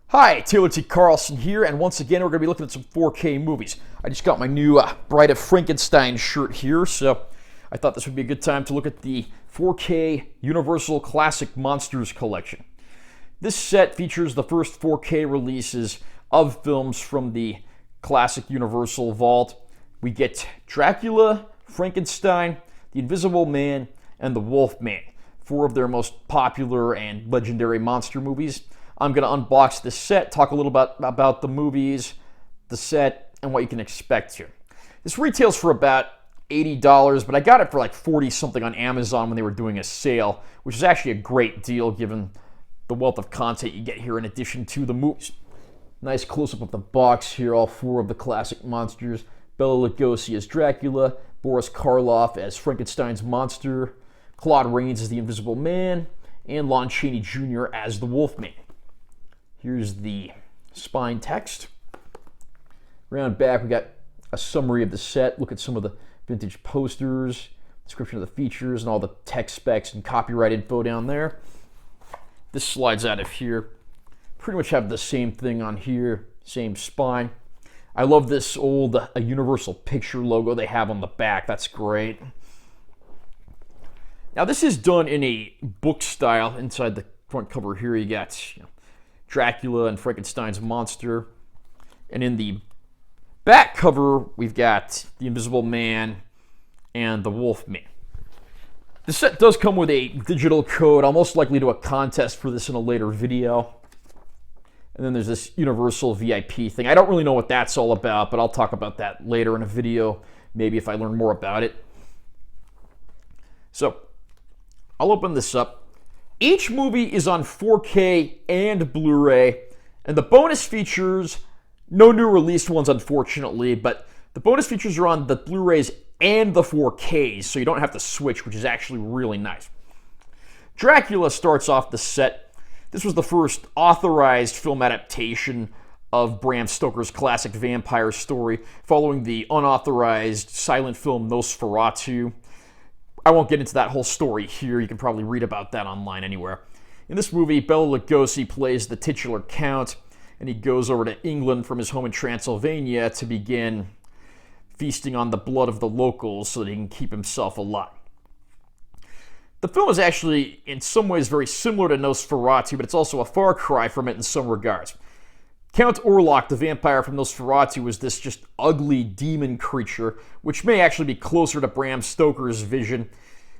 Hi, Taylor T. Carlson here, and once again we're going to be looking at some 4K movies. I just got my new Bride of Frankenstein shirt here, so I thought this would be a good time to look at the 4K Universal Classic Monsters collection. This set features the first 4K releases of films from the Classic Universal Vault. We get Dracula, Frankenstein, The Invisible Man, and The Wolfman, four of their most popular and legendary monster movies. I'm going to unbox this set, talk a little bit about the movies, the set, and what you can expect here. This retails for about $80, but I got it for like 40 something on Amazon when they were doing a sale, which is actually a great deal given the wealth of content you get here in addition to the movies. Nice close-up of the box here, all four of the classic monsters. Bela Lugosi as Dracula, Boris Karloff as Frankenstein's monster, Claude Rains as the Invisible Man, and Lon Chaney Jr. as the Wolfman. Here's the spine text. Around back, we got a summary of the set. Look at some of the vintage posters, description of the features, and all the tech specs and copyright info down there. This slides out of here. Pretty much have the same thing on here, same spine. I love this old Universal Picture logo they have on the back. That's great. Now, this is done in a book style. Inside the front cover here, you got Dracula and Frankenstein's monster. And in the back cover, we've got The Invisible Man and The Wolfman. The set does come with a digital code. I'll most likely do a contest for this in a later video. And then there's this Universal VIP thing. I don't really know what that's all about, but I'll talk about that later in a video, maybe if I learn more about it. So, I'll open this up. Each movie is on 4K and Blu-ray, and the bonus features, no new released ones unfortunately, but the bonus features are on the Blu-rays and the 4Ks, so you don't have to switch, which is actually really nice. Dracula starts off the set. This was the first authorized film adaptation of Bram Stoker's classic vampire story, following the unauthorized silent film Nosferatu. I won't get into that whole story here. You can probably read about that online anywhere. In this movie, Bela Lugosi plays the titular count, and he goes over to England from his home in Transylvania to begin feasting on the blood of the locals so that he can keep himself alive. The film is actually, in some ways, very similar to Nosferatu, but it's also a far cry from it in some regards. Count Orlok, the vampire from Nosferatu, was this just ugly demon creature, which may actually be closer to Bram Stoker's vision.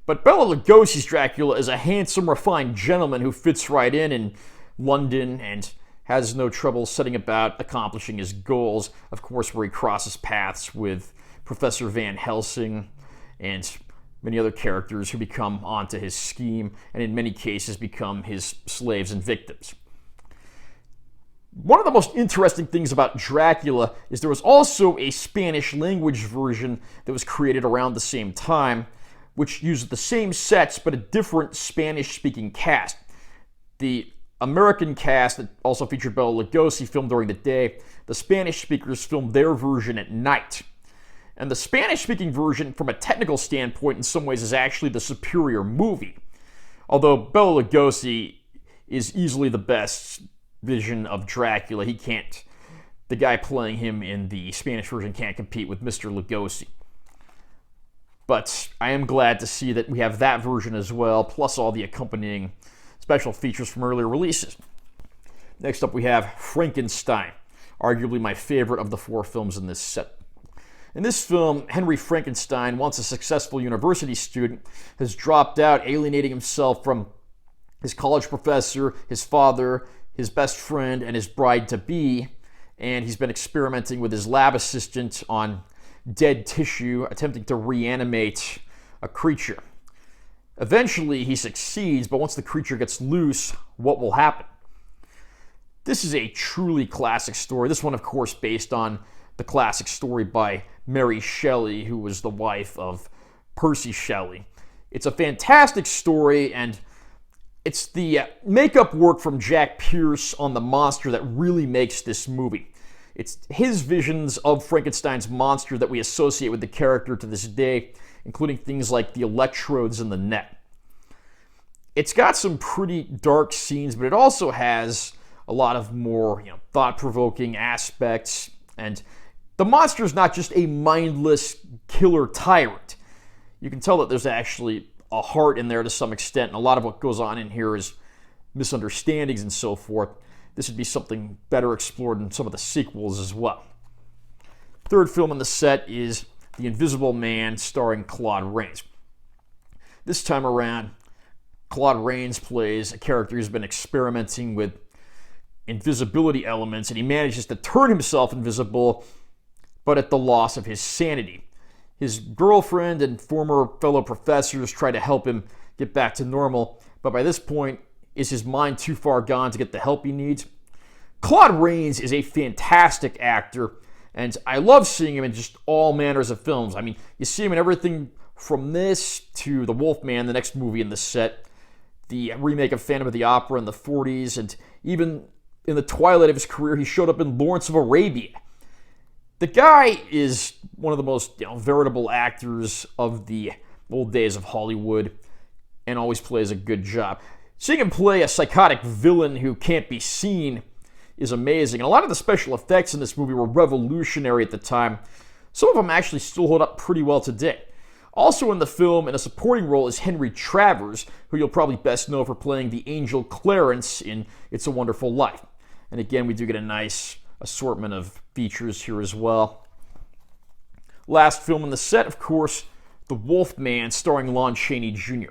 But Bela Lugosi's Dracula is a handsome, refined gentleman who fits right in London and has no trouble setting about accomplishing his goals. Of course, where he crosses paths with Professor Van Helsing and many other characters who become onto his scheme and in many cases become his slaves and victims. One of the most interesting things about Dracula is there was also a Spanish language version that was created around the same time, which used the same sets but a different Spanish-speaking cast. The American cast that also featured Bela Lugosi filmed during the day. The Spanish speakers filmed their version at night. And the Spanish-speaking version, from a technical standpoint, in some ways is actually the superior movie. Although Bela Lugosi is easily the best vision of Dracula. The guy playing him in the Spanish version can't compete with Mr. Lugosi. But I am glad to see that we have that version as well, plus all the accompanying special features from earlier releases. Next up we have Frankenstein, arguably my favorite of the four films in this set. In this film, Henry Frankenstein, once a successful university student, has dropped out, alienating himself from his college professor, his father, his best friend, and his bride-to-be, and he's been experimenting with his lab assistant on dead tissue, attempting to reanimate a creature. Eventually, he succeeds, but once the creature gets loose, what will happen? This is a truly classic story. This one, of course, based on the classic story by Mary Shelley, who was the wife of Percy Shelley. It's a fantastic story, and it's the makeup work from Jack Pierce on the monster that really makes this movie. It's his visions of Frankenstein's monster that we associate with the character to this day, including things like the electrodes in the neck. It's got some pretty dark scenes, but it also has a a lot of more thought-provoking aspects, and the monster is not just a mindless killer tyrant. You can tell that there's actually a heart in there to some extent, and a lot of what goes on in here is misunderstandings and so forth. This would be something better explored in some of the sequels as well. Third film in the set is The Invisible Man, starring Claude Rains. This time around, Claude Rains plays a character who's been experimenting with invisibility elements, and he manages to turn himself invisible, but at the loss of his sanity. His girlfriend and former fellow professors try to help him get back to normal, but by this point, is his mind too far gone to get the help he needs? Claude Rains is a fantastic actor, and I love seeing him in just all manners of films. I mean, you see him in everything from this to The Wolfman, the next movie in the set, the remake of Phantom of the Opera in the 40s, and even in the twilight of his career, he showed up in Lawrence of Arabia. The guy is one of the most veritable actors of the old days of Hollywood, and always plays a good job. Seeing him play a psychotic villain who can't be seen is amazing, and a lot of the special effects in this movie were revolutionary at the time. Some of them actually still hold up pretty well today. Also in the film, in a supporting role, is Henry Travers, who you'll probably best know for playing the angel Clarence in It's a Wonderful Life. And again, we do get a nice assortment of features here as well. Last film in the set, of course, The Wolfman, starring Lon Chaney Jr.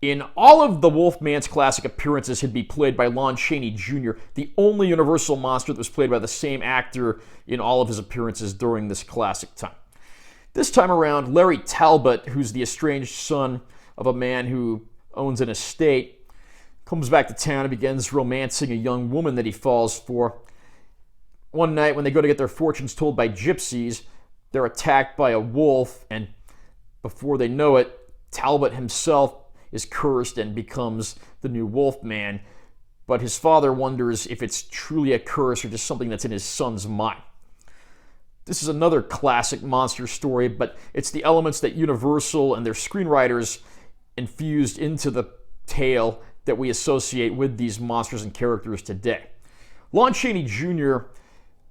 In all of the Wolfman's classic appearances, he'd be played by Lon Chaney Jr., the only Universal monster that was played by the same actor in all of his appearances during this classic time. This time around, Larry Talbot, who's the estranged son of a man who owns an estate, comes back to town and begins romancing a young woman that he falls for. One night, when they go to get their fortunes told by gypsies, they're attacked by a wolf, and before they know it, Talbot himself is cursed and becomes the new Wolfman. But his father wonders if it's truly a curse or just something that's in his son's mind. This is another classic monster story, but it's the elements that Universal and their screenwriters infused into the tale that we associate with these monsters and characters today. Lon Chaney Jr.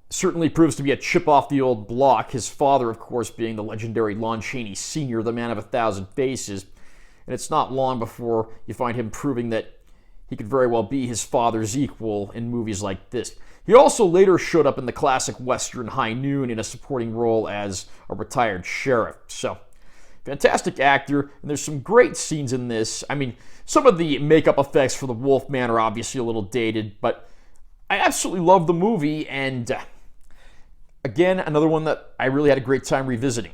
certainly proves to be a chip off the old block, his father, of course, being the legendary Lon Chaney Sr., the man of 1,000 faces. And it's not long before you find him proving that he could very well be his father's equal in movies like this. He also later showed up in the classic Western High Noon in a supporting role as a retired sheriff. So, fantastic actor, and there's some great scenes in this. I mean, some of the makeup effects for the Wolfman are obviously a little dated, but I absolutely love the movie, and again, another one that I really had a great time revisiting.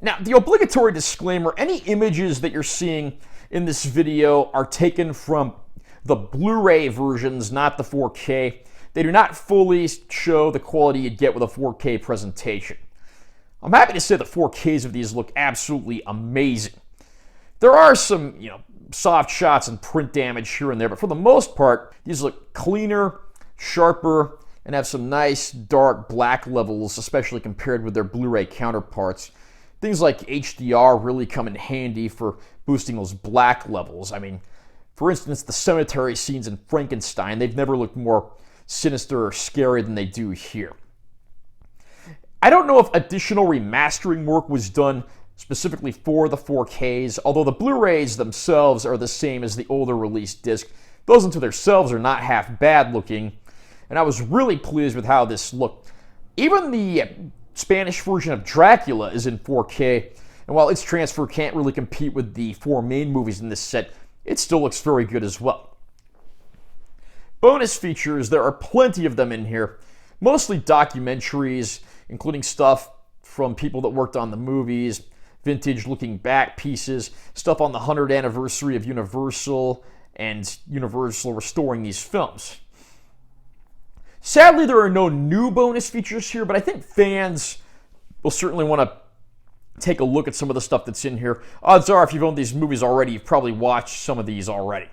Now, the obligatory disclaimer, any images that you're seeing in this video are taken from the Blu-ray versions, not the 4K. They do not fully show the quality you'd get with a 4K presentation. I'm happy to say the 4Ks of these look absolutely amazing. There are some, soft shots and print damage here and there, but for the most part, these look cleaner, sharper, and have some nice dark black levels, especially compared with their Blu-ray counterparts. Things like HDR really come in handy for boosting those black levels. I mean, for instance, the cemetery scenes in Frankenstein, they've never looked more sinister or scary than they do here. I don't know if additional remastering work was done specifically for the 4Ks, although the Blu-rays themselves are the same as the older release disc. Those unto themselves are not half bad looking, and I was really pleased with how this looked. Even the Spanish version of Dracula is in 4K, and while its transfer can't really compete with the four main movies in this set, it still looks very good as well. Bonus features, there are plenty of them in here, mostly documentaries, including stuff from people that worked on the movies, vintage looking back pieces, stuff on the 100th anniversary of Universal, and Universal restoring these films. Sadly, there are no new bonus features here, but I think fans will certainly want to take a look at some of the stuff that's in here. Odds are, if you've owned these movies already, you've probably watched some of these already.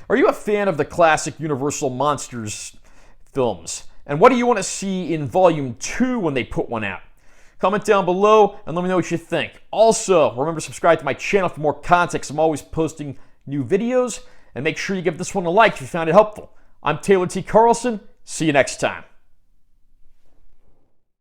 Are you a fan of the classic Universal Monsters films? And what do you want to see in Volume 2 when they put one out? Comment down below and let me know what you think. Also, remember to subscribe to my channel for more content, 'cause I'm always posting new videos. and make sure you give this one a like if you found it helpful. I'm Taylor T. Carlson. See you next time.